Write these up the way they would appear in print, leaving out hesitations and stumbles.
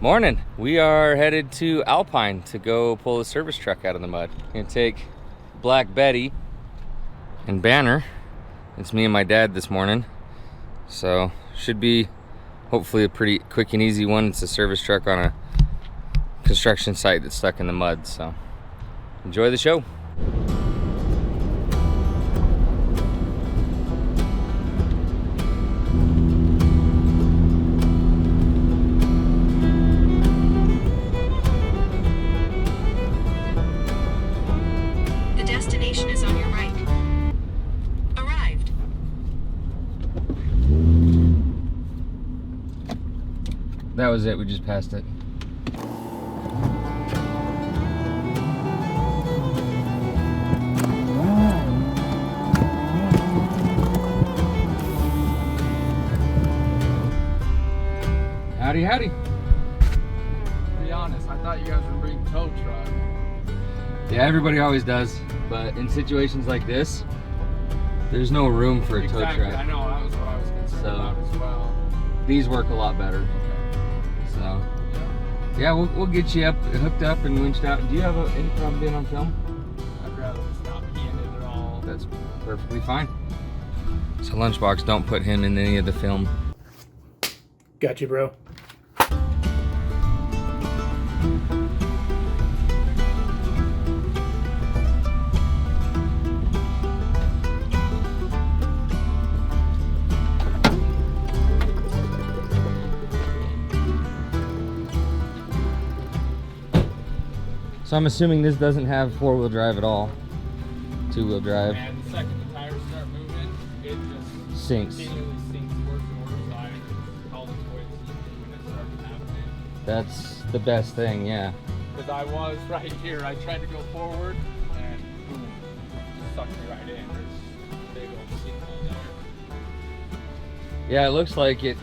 Morning. We are headed to Alpine to go pull the service truck out of the mud. Gonna take Black Betty and Banner. It's me and my dad this morning. So should be hopefully a pretty quick and easy one. It's a service truck on a construction site that's stuck in the mud. So enjoy the show. That was it, we just passed it. Howdy, howdy. To be honest, I thought you guys would bring tow truck. Yeah, everybody always does, but in situations like this, there's no room for a tow truck. I know, that was what I was concerned about as well. These work a lot better. So, yeah, we'll get you up, hooked up and winched out. Do you have any problem being on film? I'd rather just not be in it at all. That's perfectly fine. So Lunchbox, don't put him in any of the film. Got you, bro. So I'm assuming this doesn't have four-wheel drive at all. Two-wheel drive. And the second the tires start moving, it just Sinks. continually sinks worse and worse. So I call it quits when it started happening. That's the best thing, yeah. Because I was right here, I tried to go forward, and boom, just sucked me right in. There's a big old sinkhole there. Yeah, it looks like it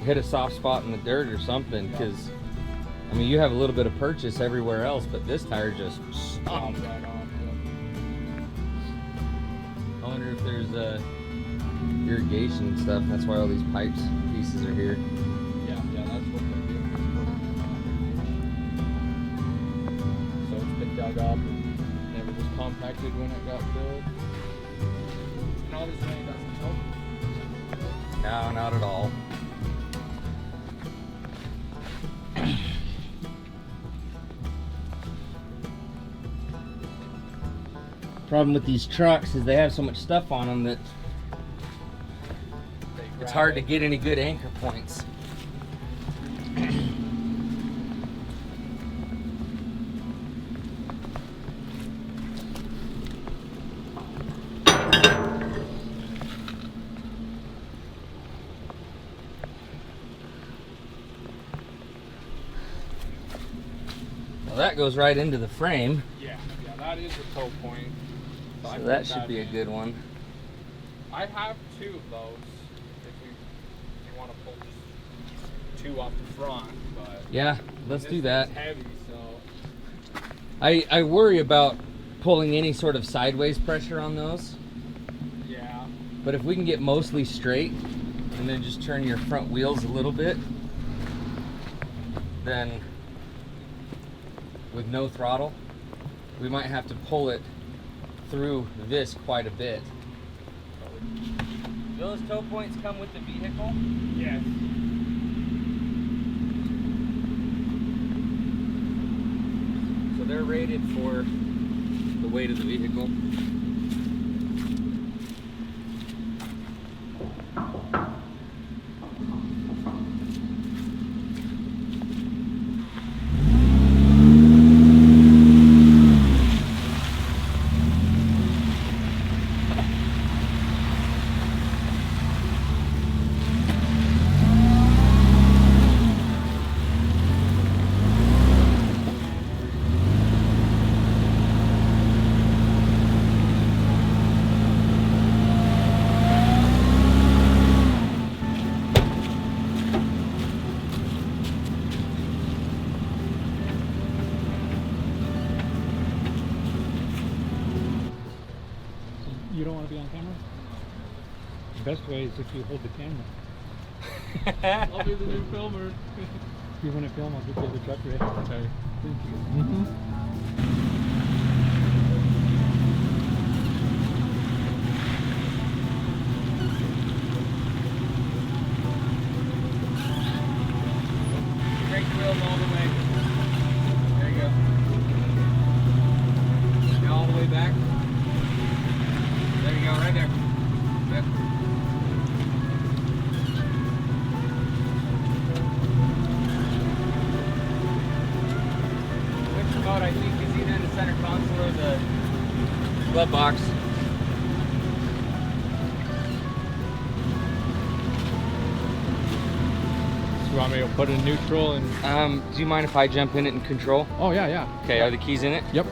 hit a soft spot in the dirt or something, because I mean, you have a little bit of purchase everywhere else, but this tire just stomped Right on. I wonder if there's irrigation and stuff. That's why all these pipes pieces are here. Yeah, that's what they're doing. So it's been dug up and never was compacted when it got built. Not as many doesn't help. No, not at all. Problem with these trucks is they have so much stuff on them that it's hard to get any good anchor points. Well, that goes right into the frame. Yeah, that is the tow point. So that should be a good one. I have two of those. If you want to pull just two off the front, but Yeah, let's do that. It's heavy, so I worry about pulling any sort of sideways pressure on those. yeah. But if we can get mostly straight and then just turn your front wheels a little bit, then with no throttle, we might have to pull it through this quite a bit. Do those tow points come with the vehicle? Yes. So they're rated for the weight of the vehicle. You don't want to be on camera? The best way is if you hold the camera. I'll be the new filmer. See when I film, I'll get the other truck ready. Okay. Thank you. Break the wheels all the way. There you go. Now all the way back. There you go, right there. Yep. Which remote I think is either in the center console or the glove box. You want me to put it in neutral and... Do you mind if I jump in it and control? Oh, yeah, yeah. Okay, are the keys in it? Yep.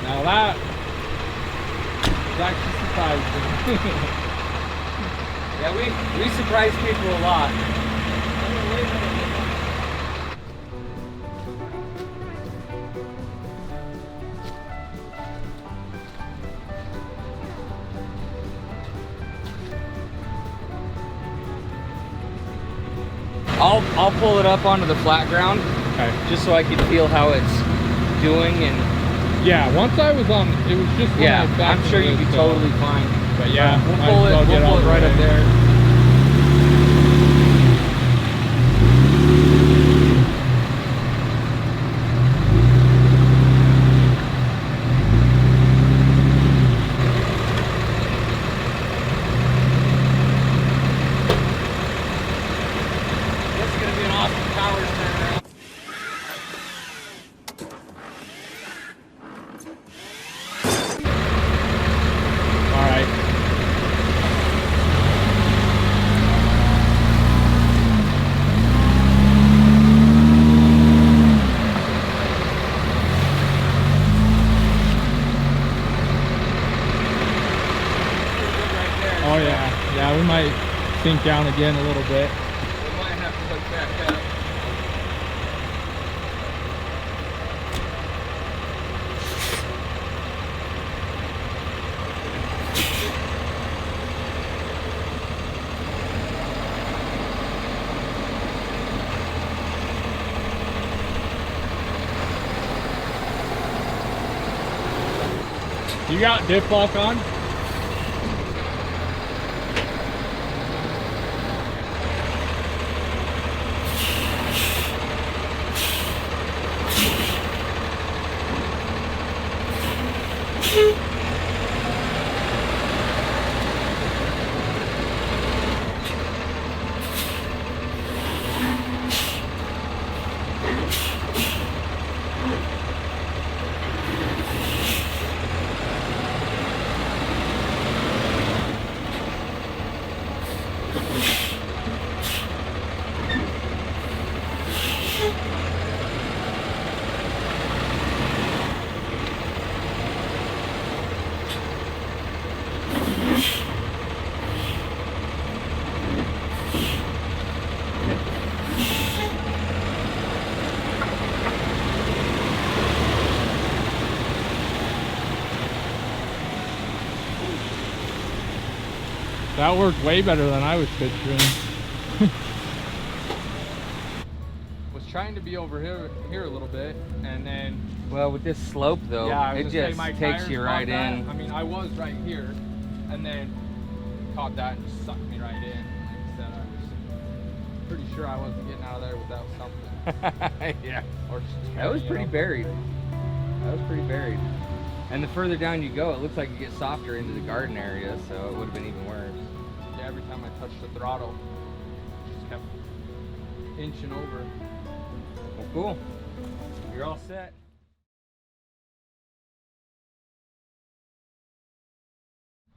Now that is actually surprising. Yeah, we surprise people a lot. I'll pull it up onto the flat ground Okay. just so I can feel how it's doing, and Yeah, once I was on, it was just when yeah, I backed I'm sure into you'd be it, so- totally fine. But yeah, we'll might pull as well it. get We'll all pull it the right way. up there. This is gonna be an awesome power turnaround. All right. Oh yeah, yeah, we might sink down again a little bit. We might have to hook back up. You got diff lock on? That worked way better than I was picturing. Was trying to be over here a little bit, and then Well, with this slope though, yeah, I was it gonna say just my takes tires you caught right that. in. I mean, I was right here, and then caught that and just sucked me right in. Like I said, I was Pretty sure I wasn't getting out of there without something. Yeah. Or just That was carrying it pretty up. buried. That was pretty buried. And the further down you go, it looks like it gets softer into the garden area, so it would have been even worse. Yeah, every time I touched the throttle, it just kept inching over. Well, cool. You're all set.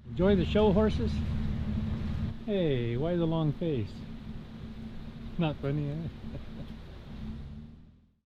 Enjoy the show horses? Hey, why the long face? Not funny, eh?